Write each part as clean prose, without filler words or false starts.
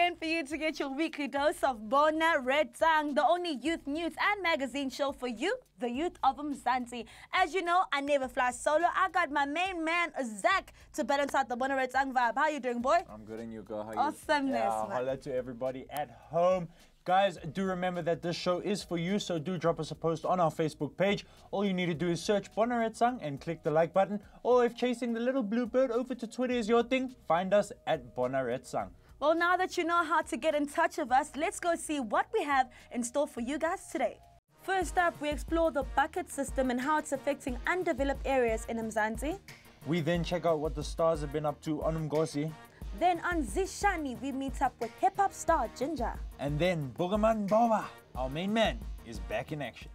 again for you to get your weekly dose of Bona Retsang, the only youth news and magazine show for you, the youth of Mzansi. As you know, I never fly solo. I got my main man, Zach, to balance out the Bona Retsang vibe. How you doing, boy? I'm good, and you, girl? How you? Awesomeness, yeah, man. Holla to everybody at home. Guys, do remember that this show is for you, so do drop us a post on our Facebook page. All you need to do is search Bona Retsang and click the like button. Or if chasing the little blue bird over to Twitter is your thing, find us at Bona Retsang. Well, now that you know how to get in touch with us, let's go see what we have in store for you guys today. First up, we explore the bucket system and how it's affecting undeveloped areas in Mzansi. We then check out what the stars have been up to on Mgosi. Then on Zishani, we meet up with hip-hop star Ginger. And then Boogerman Boba, our main man, is back in action.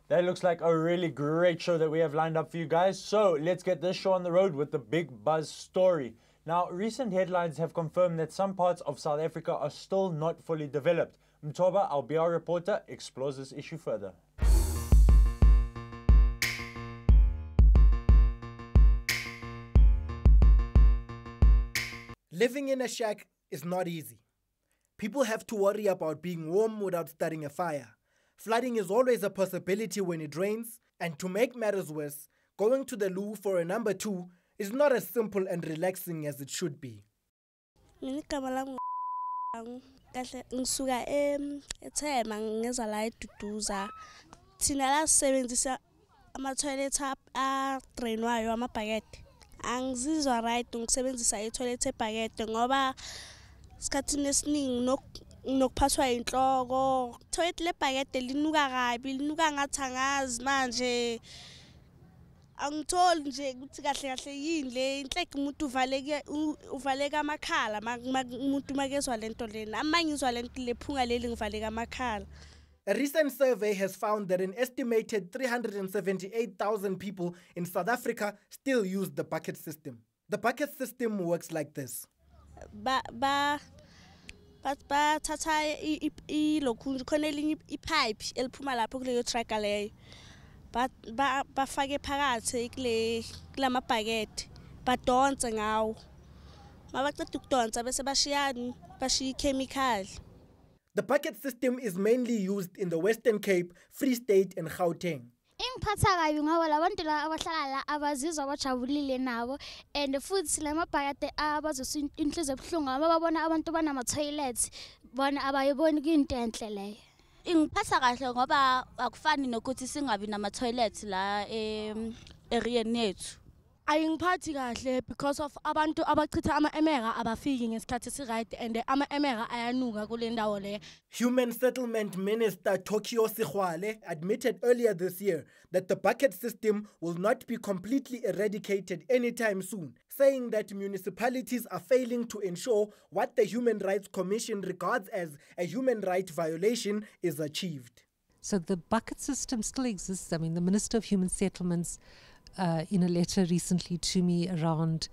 That looks like a really great show that we have lined up for you guys. So let's get this show on the road with the big buzz story. Now, recent headlines have confirmed that some parts of South Africa are still not fully developed. Mtoba, our BR reporter, explores this issue further. Living in a shack is not easy. People have to worry about being warm without starting a fire. Flooding is always a possibility when it rains, and to make matters worse, going to the loo for a number 2 is not as simple and relaxing as it should be. Angizizwa right ngokusebenzisa i-toilet ebhakede ngoba isikhathini esiningi nokuphathwa inhloko. Toilet lebhakede linuka kabi, linuka ngathi angazi manje. Angitholi nje ukuthi kahle kahle yini le inhleke umuntu uvaleka amakhala umuntu makezwa lento lena. Amanye izwa lento lephunga leli ngivaleka amakhala. A recent survey has found that an estimated 378,000 people in South Africa still use the bucket system. The bucket system works like this. Bathatha ilokhu khona elinye ipipe eliphuma lapho kuleyo truck leyo. Bafake phakathi kulama bucket badonse ngawo. Mabaqeda ukudonsa bese bashiyani bashiya chemical. The bucket system is mainly used in the Western Cape, Free State and Gauteng. Ingiphatha kabi ngoba labantu la abahlala la abazizwa bajabulile nabo and futhi lamabhakade abazoswa inhliziyo ebuhlungu ngoba babona abantu banama toilets bona abayiboni kuyinto enhle leyo. Ingiphatha kahle ngoba akufani nokuthi singabi nama toilets la area yethu. Ayingiphathi kahle because of abantu abachitha ama-emera abafiki ngesikhathi esiright and ama-emera ayanuka kule ndawo le. Human Settlement Minister Tokyo Sigwale admitted earlier this year that the bucket system will not be completely eradicated anytime soon, saying that municipalities are failing to ensure what the Human Rights Commission regards as a human rights violation is achieved. So the bucket system still exists. I mean, the Minister of Human Settlements in a letter recently to me around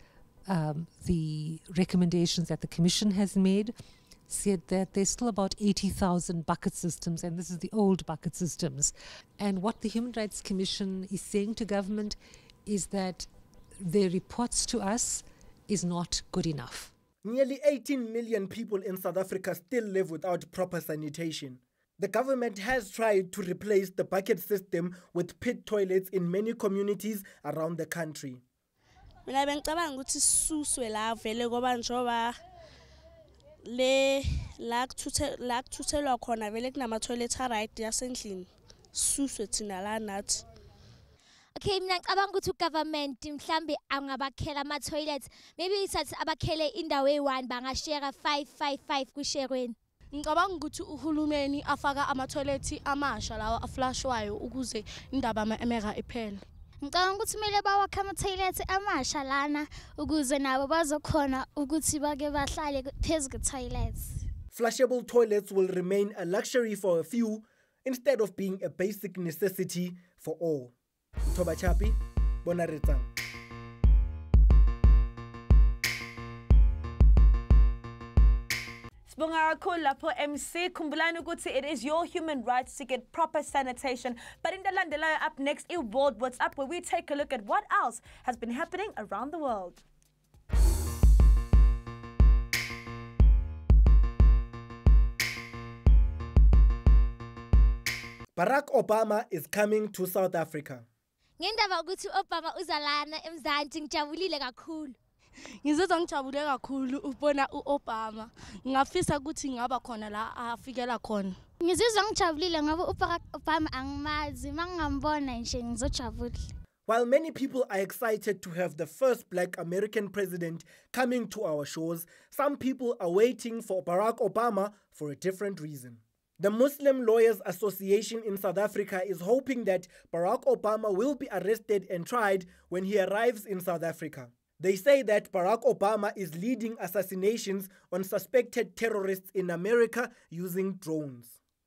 the recommendations that the Commission has made, said that there's still about 80,000 bucket systems, and this is the old bucket systems. And what the Human Rights Commission is saying to government is that their reports to us is not good enough. Nearly 18 million people in South Africa still live without proper sanitation. The government has tried to replace the bucket system with pit toilets in many communities around the country. Mina bengicabanga ukuthi sisuswe la vele ngoba njoba le la kuthuthelwa khona vele kunama toilet right yasendlini. Sisuswe thina la nathi. Okay, mina ngicabanga ukuthi ugovernment mhlambe angabakhela ama toilets. Maybe isathi abakhele indawo eyi1 bangashare 5 kusherweni. Ngicabanga ukuthi uhulumeni afaka ama-toilet amasha lawa aflashwayo ukuze indaba ama-emera iphele. Ngicabanga ukuthi kumele bawakhe ama-toilet amasha lana ukuze nabo bazokhona ukuthi bake bahlale phezu kwe-toilets. Flushable toilets will remain a luxury for a few instead of being a basic necessity for all. Mtoba Chapi, Bona Retsang. MC, khumbulani ukuthi it is your human rights to get proper sanitation. But in the landelayo up next, World What's Up, where we take a look at what else has been happening around the world. Barack Obama is coming to South Africa. Ngendaba ukuthi uObama uzalana eMzansi ngijabulile kakhulu. Ngizizwa ngijabule kakhulu ubona uObama. Ngafisa ukuthi ngaba khona la afikela khona. Ngizizwa ngijabulile ngoba uBarack Obama angimazi mangambona nje ngizojabula. While many people are excited to have the first black American president coming to our shores, some people are waiting for Barack Obama for a different reason. The Muslim Lawyers Association in South Africa is hoping that Barack Obama will be arrested and tried when he arrives in South Africa. They say that Barack Obama is leading assassinations on suspected terrorists in America using drones.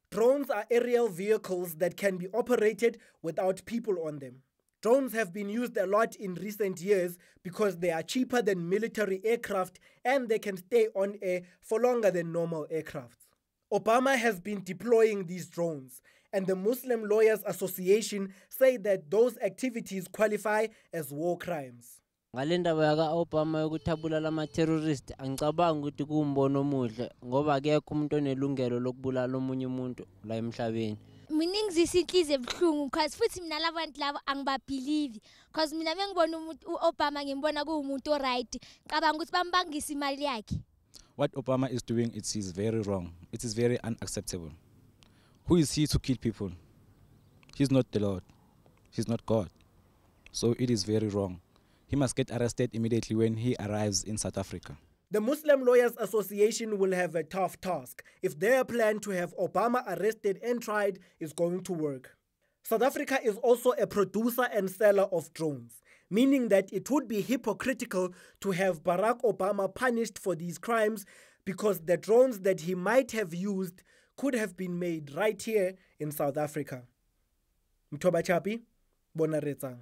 Drones are aerial vehicles that can be operated without people on them. Drones have been used a lot in recent years because they are cheaper than military aircraft and they can stay on air for longer than normal aircraft. Obama has been deploying these drones, and the Muslim Lawyers Association say that those activities qualify as war crimes. Ngalendaba yaka Obama yokuthabula lama-terrorist angicabanga ukuthi kuwumbono omuhle ngoba akekho umuntu onelungelo lokubulala omunye umuntu la emhlabeni. Mina ngizisa inhliziyo ebuhlungu because futhi mina labantu labo angibabelieve because mina mengibona umuntu uObama ngimbona kuwumuntu oright cabanga ukuthi bambangisa imali yakhe. What Obama is doing, it is very wrong. It is very unacceptable. Who is he to kill people? He's not the Lord. He's not God. So it is very wrong. He must get arrested immediately when he arrives in South Africa. The Muslim Lawyers Association will have a tough task if their plan to have Obama arrested and tried is going to work. South Africa is also a producer and seller of drones, meaning that it would be hypocritical to have Barack Obama punished for these crimes because the drones that he might have used could have been made right here in South Africa. Mtoba Chapi, Bona Retsang.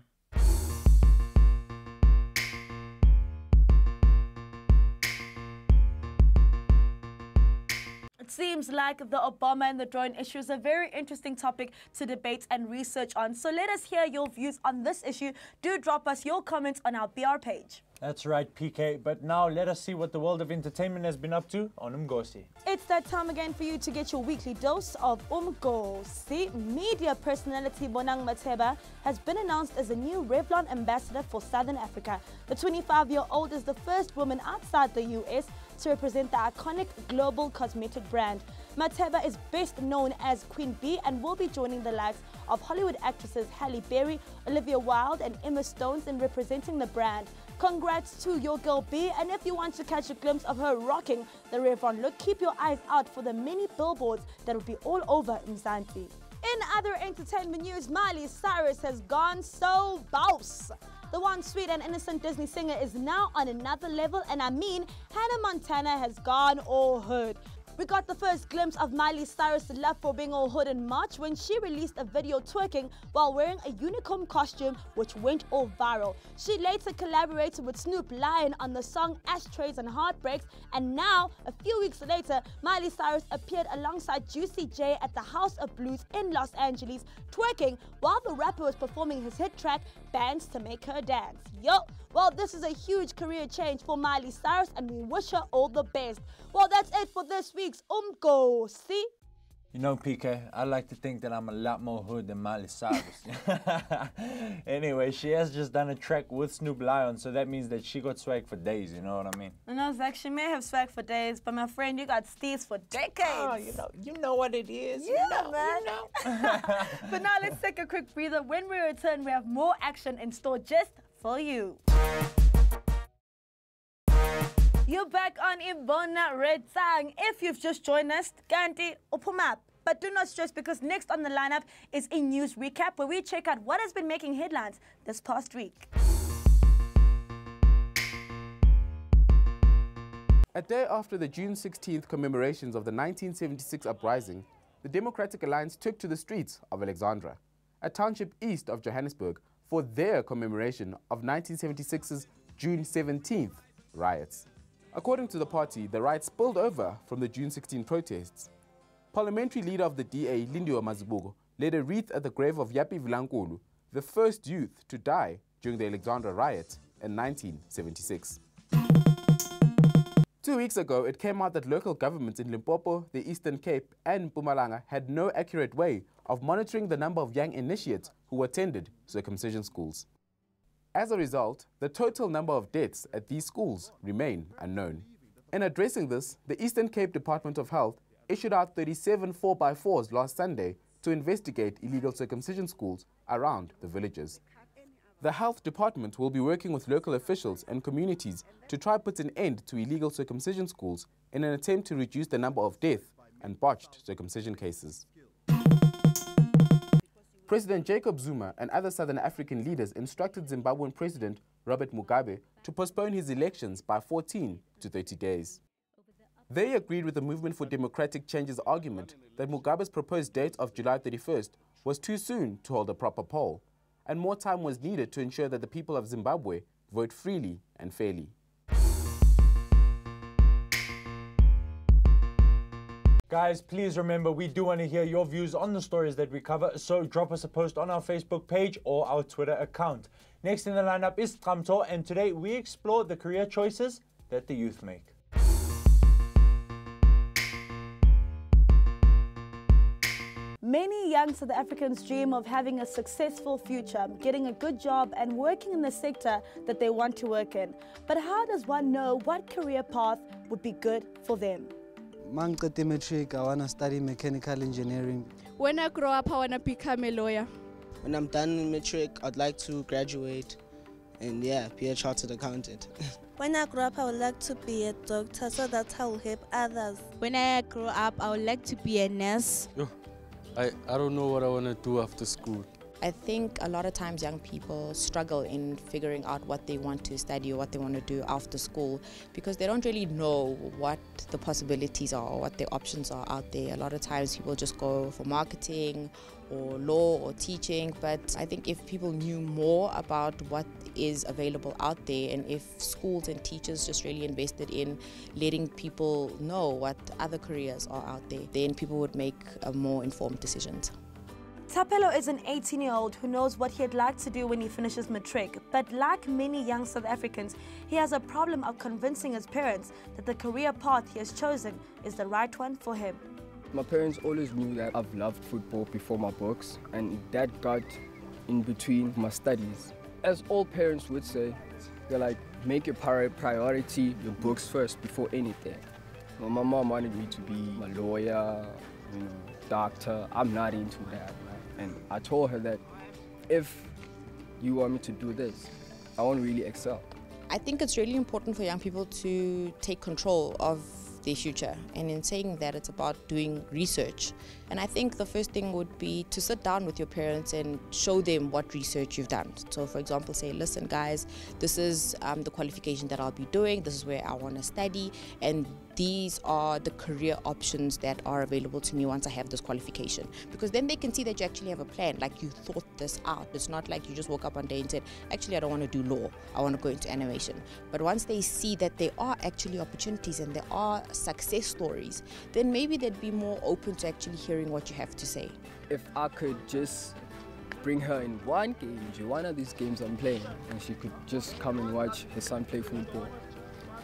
It seems like the Obama and the drone issue is a very interesting topic to debate and research on. So let us hear your views on this issue. Do drop us your comments on our BR page. That's right, PK. But now let us see what the world of entertainment has been up to on Umgosi. It's that time again for you to get your weekly dose of Umgosi. Media personality Bonang Mateba has been announced as a new Revlon ambassador for Southern Africa. The 25-year-old is the first woman outside the US to represent the iconic global cosmetic brand. Mateba is best known as Queen Bee and will be joining the likes of Hollywood actresses Halle Berry, Olivia Wilde and Emma Stone in representing the brand. Congrats to your girl Bee, and if you want to catch a glimpse of her rocking the Revlon look, keep your eyes out for the many billboards that will be all over Mzansi. In other entertainment news, Miley Cyrus has gone so boss. The once sweet and innocent Disney singer is now on another level, and I mean Hannah Montana has gone all hood. We got the first glimpse of Miley Cyrus' love for being all hood in March when she released a video twerking while wearing a unicorn costume which went all viral. She later collaborated with Snoop Lion on the song Ashtrays and Heartbreaks, and now, a few weeks later, Miley Cyrus appeared alongside Juicy J at the House of Blues in Los Angeles, twerking while the rapper was performing his hit track, Bands to Make Her Dance. Yo! Well, this is a huge career change for Miley Cyrus and we wish her all the best. Well, that's it for this week's Umgosi. You know, PK, I like to think that I'm a lot more hood than Miley Cyrus. Anyway, she has just done a track with Snoop Lion, so that means that she got swag for days, you know what I mean? No, Zach, she may have swag for days, but my friend, you got steez for decades. Oh, you know what it is. Yeah, man. But now let's take a quick breather. When we return, we have more action in store just for you. You're back on Bona Retsang. If you've just joined us, Kanti Upumap. But do not stress because next on the lineup is a news recap where we check out what has been making headlines this past week. A day after the June 16th commemorations of the 1976 uprising, the Democratic Alliance took to the streets of Alexandra, a township east of Johannesburg, for their commemoration of 1976's June 17th riots. According to the party, the riots spilled over from the June 16 protests. Parliamentary leader of the DA, Lindiwe Mazibuko, laid a wreath at the grave of Yapi Vilankulu, the first youth to die during the Alexandra riot in 1976. 2 weeks ago, it came out that local governments in Limpopo, the Eastern Cape, and Mpumalanga had no accurate way of monitoring the number of young initiates who attended circumcision schools. As a result, the total number of deaths at these schools remain unknown. In addressing this, the Eastern Cape Department of Health issued out 37 4x4s last Sunday to investigate illegal circumcision schools around the villages. The health department will be working with local officials and communities to try put an end to illegal circumcision schools in an attempt to reduce the number of death and botched circumcision cases. President Jacob Zuma and other Southern African leaders instructed Zimbabwean President Robert Mugabe to postpone his elections by 14 to 30 days. They agreed with the Movement for Democratic Change's argument that Mugabe's proposed date of July 31st was too soon to hold a proper poll, and more time was needed to ensure that the people of Zimbabwe vote freely and fairly. Guys, please remember, we do want to hear your views on the stories that we cover, so drop us a post on our Facebook page or our Twitter account. Next in the lineup is Tramto, and today we explore the career choices that the youth make. Many young South Africans dream of having a successful future, getting a good job and working in the sector that they want to work in. But how does one know what career path would be good for them? Matric, I want to study mechanical engineering. When I grow up, I want to become a lawyer. When I'm done with matric, I'd like to graduate and be a chartered accountant. When I grow up, I would like to be a doctor, so that I will help others. When I grow up, I would like to be a nurse. I don't know what I want to do after school. I think a lot of times young people struggle in figuring out what they want to study or what they want to do after school because they don't really know what the possibilities are or what the options are out there. A lot of times people just go for marketing or law or teaching, but I think if people knew more about what is available out there and if schools and teachers just really invested in letting people know what other careers are out there, then people would make more informed decisions. Tapelo is an 18-year-old who knows what he'd like to do when he finishes matric, but like many young South Africans, he has a problem of convincing his parents that the career path he has chosen is the right one for him. My parents always knew that I've loved football before my books, and that got in between my studies. As all parents would say, they're like, make your priority your books first before anything. Well, my mom wanted me to be a lawyer, doctor. I'm not into that. And I told her that if you want me to do this, I want to really excel. I think it's really important for young people to take control of their future, and in saying that, it's about doing research. And I think the first thing would be to sit down with your parents and show them what research you've done. So for example, say, listen guys, this is the qualification that I'll be doing, this is where I want to study, and these are the career options that are available to me once I have this qualification. Because then they can see that you actually have a plan, like you thought this out. It's not like you just woke up one day and said, actually I don't want to do law, I want to go into animation. But once they see that there are actually opportunities and there are success stories, then maybe they'd be more open to actually hearing what you have to say. If I could just bring her in one of these games I'm playing, and she could just come and watch her son play football,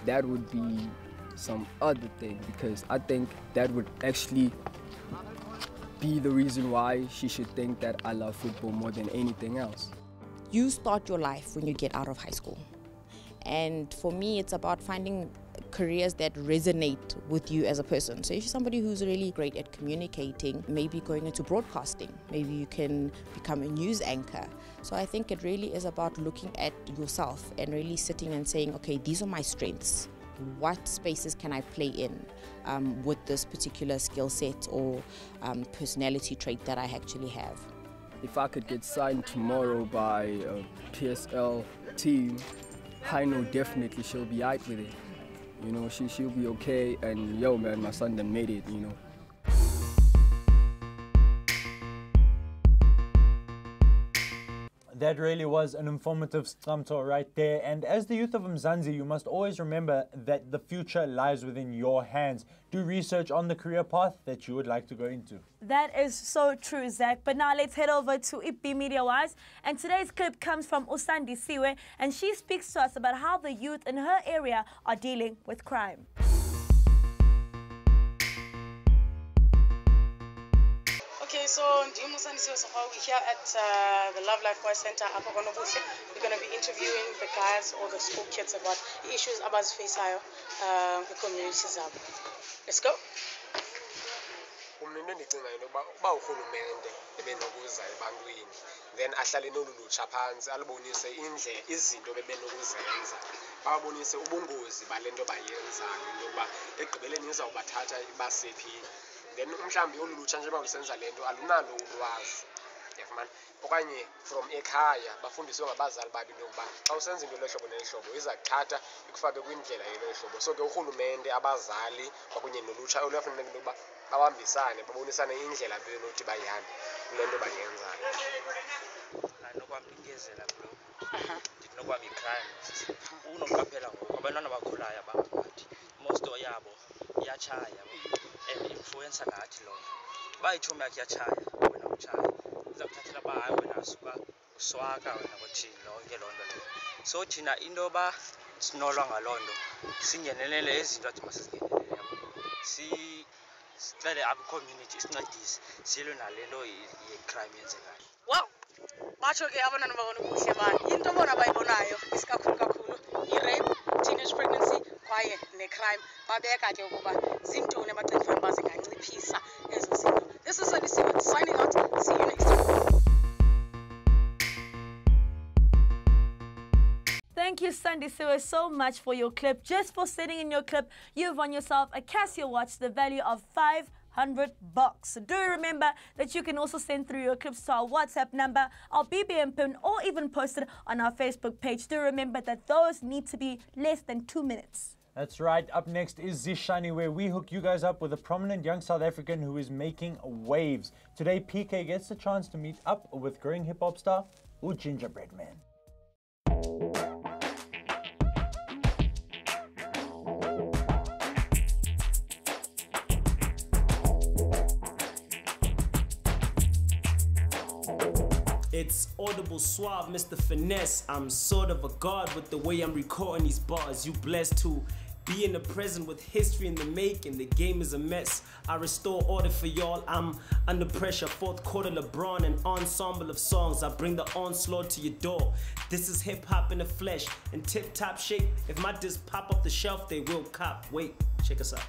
that would be some other thing, because I think that would actually be the reason why she should think that I love football more than anything else. You start your life when you get out of high school. And for me, it's about finding careers that resonate with you as a person. So if you're somebody who's really great at communicating, maybe going into broadcasting, maybe you can become a news anchor. So I think it really is about looking at yourself and really sitting and saying, okay, these are my strengths. What spaces can I play in with this particular skill set or personality trait that I actually have? If I could get signed tomorrow by a PSL team, I know definitely she'll be out with it. She'll be okay, and yo man, my son done made it, That really was an informative Stramto right there. And as the youth of Mzansi, you must always remember that the future lies within your hands. Do research on the career path that you would like to go into. That is so true, Zach. But now let's head over to IPB Media Wise. And today's clip comes from Usandi Siwe, and she speaks to us about how the youth in her area are dealing with crime. So we're here at the Love Life Boys Center. We're going to be interviewing the guys or the school kids about the issues about face the communities. Let's go. Umnene ndicinga into uba urhulumente ebenokuza ebantwini then ahlale nolulutsha phantsi alubonise izinto bebenokuzenza babonise ubungozi bale nto bayenzayo into yokuba ekugqibeleni izawubathatha ibasephi then mhlawumbi olulutsha njengoba lusenza le nto alunalo ulwazi yafumana okanye from ekhaya bafundiswe ngabazali babo into yokuba xa usenza into lehlobo nelihlobo iza kuthatha ikufake kwindlela yelo hlobo so ke urhulumente abazali kwakunye nolutsha oluyafuneka into yokuba babambisane babonisane indlela benothi bayihambe kule nto bayenzayo. Nokwamnikezela bro ndinokwami crime unoqaphela ngoku abantwana abakhulayo abangathi most yabo iyatshaya and influencer ngathi loo nto bayithomi yakhe iyatshaya wena utshaya iza kuthathela uba hayi wena suka uswaka wena kuthini lonke loo nto leyo so thina into yoba sinolwa ngaloo nto singenelele izinto athi masizingenelele yabo sicele community isincedise silwe nale nto ye-crime yenzekayo. Wow, batsho ke abantwana babona ubuhle bayo into bona bayibonayo isikakhulu i-rape, teenage pregnancy kwaye ne-crime babeka ke ukuba zintoni abacinga fanele uba zinganciphisa ezo zinto. This is Sandy signing out. See you next time. Thank you, Sandy Siwe, so much for your clip. Just for sending in your clip, you've won yourself a Casio watch, the value of $500. Do remember that you can also send through your clips to our WhatsApp number, our BBM pin, or even post it on our Facebook page. Do remember that those need to be less than 2 minutes. That's right. Up next is Zishani, where we hook you guys up with a prominent young South African who is making waves. Today, PK gets the chance to meet up with growing hip-hop star Gingerbread Man. It's audible suave, Mr. Finesse. I'm sort of a god with the way I'm recording these bars. You blessed to be in the present with history in the making. The game is a mess. I restore order for y'all. I'm under pressure. Fourth quarter LeBron, an ensemble of songs. I bring the onslaught to your door. This is hip hop in the flesh in tip top shape. If my discs pop off the shelf, they will cop. Wait, check us out.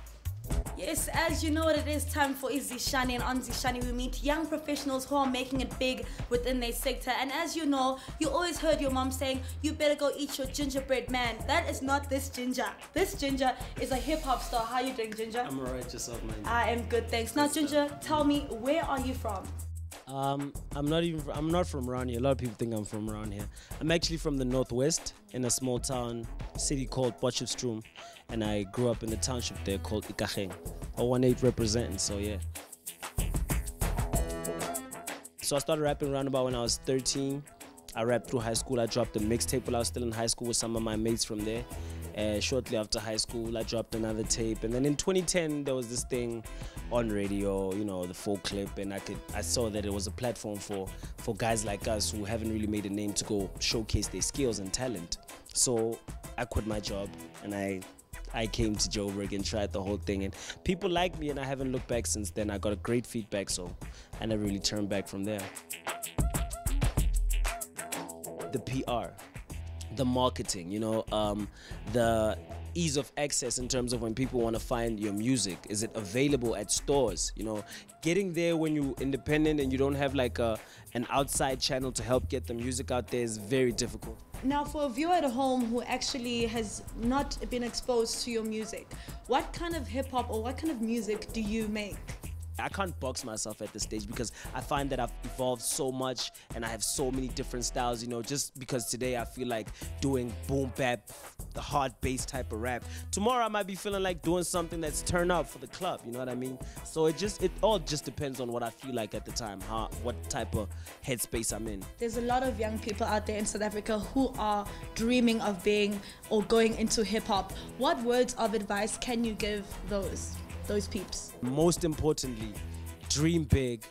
Yes, as you know what it is, time for Zishani, and on Zishani we meet young professionals who are making it big within their sector. And as you know, you always heard your mom saying, you better go eat your gingerbread man. That is not this Ginger. This Ginger is a hip-hop star. How are you doing, Ginger? I'm alright, yourself, man. I am good, thanks. Now, Ginger, tell me, where are you from? I'm not from around here. A lot of people think I'm from around here. I'm actually from the northwest in a small town city called Potchefstroom, and I grew up in the township there called Ikageng. 018 representing, so yeah. So I started rapping around about when I was 13. I rapped through high school. I dropped a mixtape while I was still in high school with some of my mates from there. Shortly after high school, I dropped another tape, and then in 2010 there was this thing on radio, you know, the full clip, and I saw that it was a platform for guys like us who haven't really made a name to go showcase their skills and talent. So I quit my job and I came to Joburg and tried the whole thing, and people liked me, and I haven't looked back since then. I got a great feedback, so I never really turned back from there. The PR, the marketing, you know, the ease of access in terms of when people want to find your music. Is it available at stores? You know, getting there when you're independent and you don't have like an outside channel to help get the music out there is very difficult. Now, for a viewer at home who actually has not been exposed to your music, what kind of hip-hop or what kind of music do you make? I can't box myself at this stage because I find that I've evolved so much and I have so many different styles, you know, just because today I feel like doing boom bap, the hard bass type of rap. Tomorrow I might be feeling like doing something that's turn up for the club, you know what I mean? So it all just depends on what I feel like at the time, what type of headspace I'm in. There's a lot of young people out there in South Africa who are dreaming of being or going into hip-hop. What words of advice can you give those peeps? Most importantly, dream big,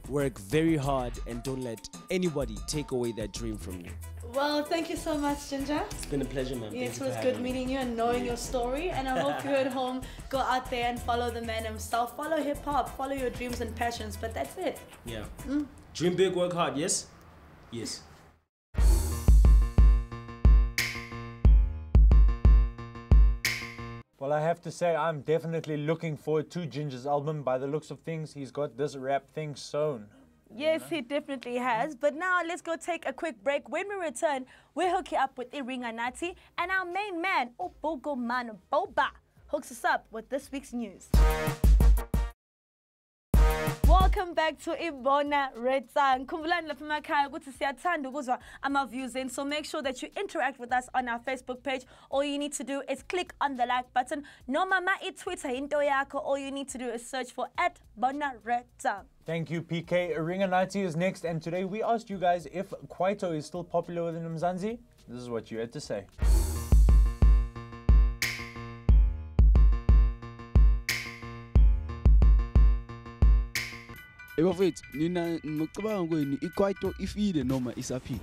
work very hard, and don't let anybody take away that dream from you. Well, thank you so much, Ginger. It's been a pleasure, man. Yes, Thank it you was for good having me. meeting you and knowing your story. And I hope you at home go out there and follow the man himself. Follow hip hop, follow your dreams and passions. But that's it. Yeah. Dream big, work hard, yes? Yes. Well, I have to say, I'm definitely looking forward to Ginger's album. By the looks of things, he's got this rap thing sewn. Yes, he definitely has. But now let's go take a quick break. When we return, we'll hook you up with Iringa Nati, and our main man, Bona Boba, hooks us up with this week's news. Welcome back to Bona Retsang. Khumbulani lapha emakhaya ukuthi siyathanda ukuzwa ama-views in, so make sure that you interact with us on our Facebook page. All you need to do is click on the like button. No mama Twitter into yakho. All you need to do is search for @Bona Retsang. Thank you, PK. Iringa Nati is next, and today we asked you guys if Kwaito is still popular within Mzansi. This is what you had to say. Bafethu nina ngicabanga kweni iKwaito ifile noma isaphila.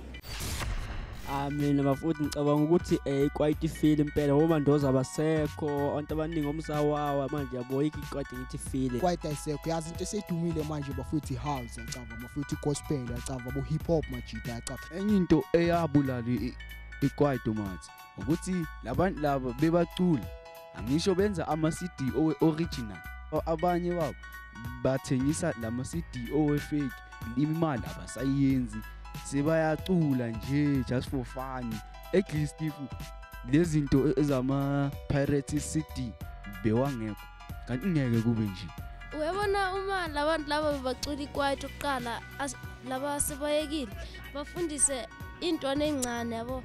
Mina bafuthu ngicabanga ukuthi iKwaito ifile impela ngoba ndoza abasekho abantu abaningi omsawawa manje yaboyika iKwaito ngithi ifile. iKwaito ayisekho yazi into esedumile manje bafuthu house yacava bafuthu gospel yacava bo hip hop majida yacava. Enye into eyabulala iKwaito mathi ukuthi labantu laba bebacula angisho benza ama-CD original abanye wabo bathengisa lama-CD fake imali abasayenzi sebayacula nje just for fun at least if lezinto ezama-pirate CD bewangekho kanti ngeke kube nje. Uyabona uma labantu laba bacula iKwaito kuqala laba sebayekile bafundise intwana encane yabo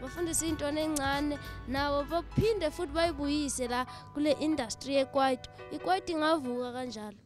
bafundise intwana encane nabo baphinde futhi bayibuyise la kule industry yeKwaito iKwaito ingavuka kanjalo.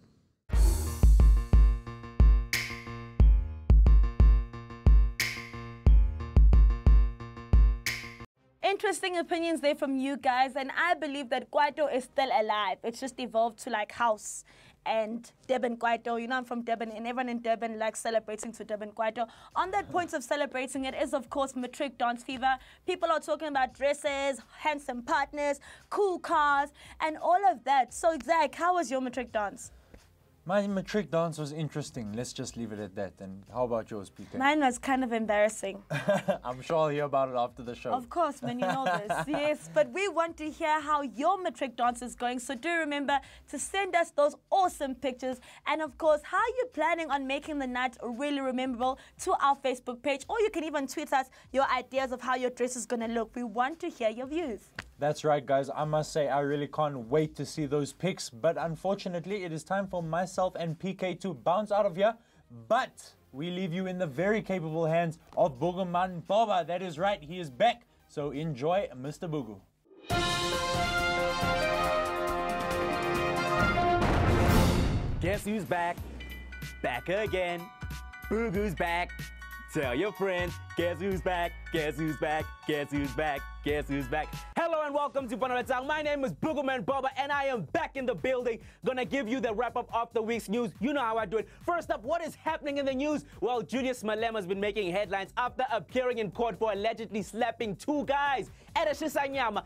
Interesting opinions there from you guys, and I believe that Kwaito is still alive. It's just evolved to like house and Durban Kwaito. You know, I'm from Durban, and everyone in Durban likes celebrating to Durban Kwaito. On that point of celebrating it is, of course, matric dance fever. People are talking about dresses, handsome partners, cool cars, and all of that. So, Zach, how was your matric dance? My matric dance was interesting. Let's just leave it at that. And how about yours, PK? Mine was kind of embarrassing. I'm sure I'll hear about it after the show. Of course, man, you know this. Yes, but we want to hear how your matric dance is going. So do remember to send us those awesome pictures. And of course, how you're planning on making the night really memorable to our Facebook page. Or you can even tweet us your ideas of how your dress is going to look. We want to hear your views. That's right, guys. I must say, I really can't wait to see those pics. But unfortunately, it is time for myself and PK to bounce out of here. But we leave you in the very capable hands of Buguman Boba. That is right, he is back. So enjoy Mr. Bugu. Guess who's back? Back again. Bugu's back. Tell your friends, guess who's back? Guess who's back? Guess who's back? Guess who's back? Hello and welcome to Bona Retsang. My name is Boogleman Boba and I am back in the building. Gonna give you the wrap-up of the week's news. You know how I do it. First up, what is happening in the news? Well, Julius Malema has been making headlines after appearing in court for allegedly slapping two guys at a Shisanyama.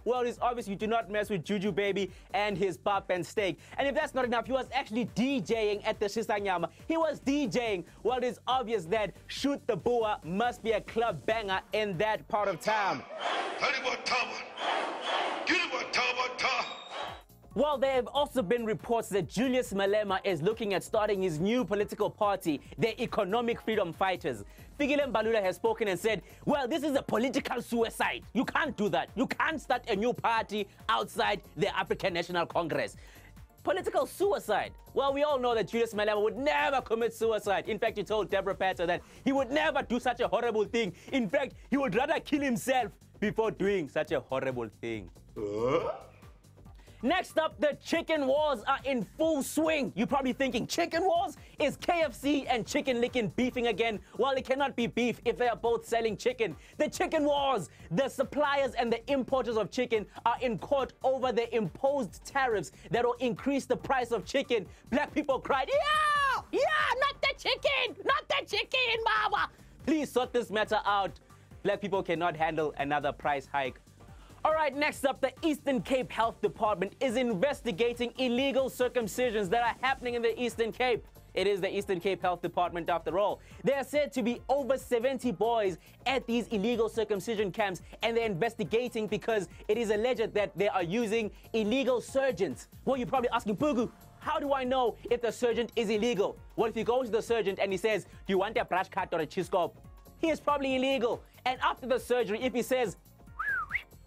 Well, it's obvious you do not mess with Juju Baby and his pop and steak. And if that's not enough, he was actually DJing at the Shisanyama. He was DJing. Well, it's obvious that Shoot the Boa must be a club banger in that part of town. Well, there have also been reports that Julius Malema is looking at starting his new political party, the Economic Freedom Fighters. Fikile Mbalula has spoken and said, well, this is a political suicide. You can't do that. You can't start a new party outside the African National Congress. Political suicide. Well, we all know that Julius Malema would never commit suicide. In fact, he told Deborah Patter that he would never do such a horrible thing. In fact, he would rather kill himself before doing such a horrible thing. Next up, the chicken wars are in full swing. You're probably thinking, chicken wars? Is KFC and Chicken Licken beefing again? Well, it cannot be beef if they are both selling chicken. The chicken wars! The suppliers and the importers of chicken are in court over the imposed tariffs that will increase the price of chicken. Black people cried, yeah! Yeah, not the chicken! Not the chicken, mama! Please sort this matter out. Black people cannot handle another price hike. All right, next up, the Eastern Cape Health Department is investigating illegal circumcisions that are happening in the Eastern Cape. It is the Eastern Cape Health Department after all. There are said to be over 70 boys at these illegal circumcision camps, and they're investigating because it is alleged that they are using illegal surgeons. Well, you're probably asking, Pugu, how do I know if the surgeon is illegal? Well, if you go to the surgeon and he says, do you want a brush cut or a chiscope? He is probably illegal. And after the surgery, if he says,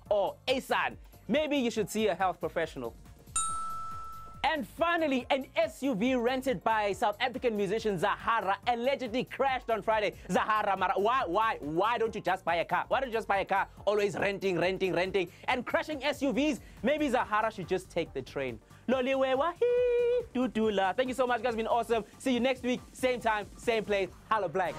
or Asan, maybe you should see a health professional. And finally, an SUV rented by South African musician Zahara allegedly crashed on Friday. Zahara, why don't you just buy a car? Why don't you just buy a car? Always renting, and crashing SUVs. Maybe Zahara should just take the train. Loliwe wahi, thank you so much, guys. It's been awesome. See you next week, same time, same place. Hello, Black.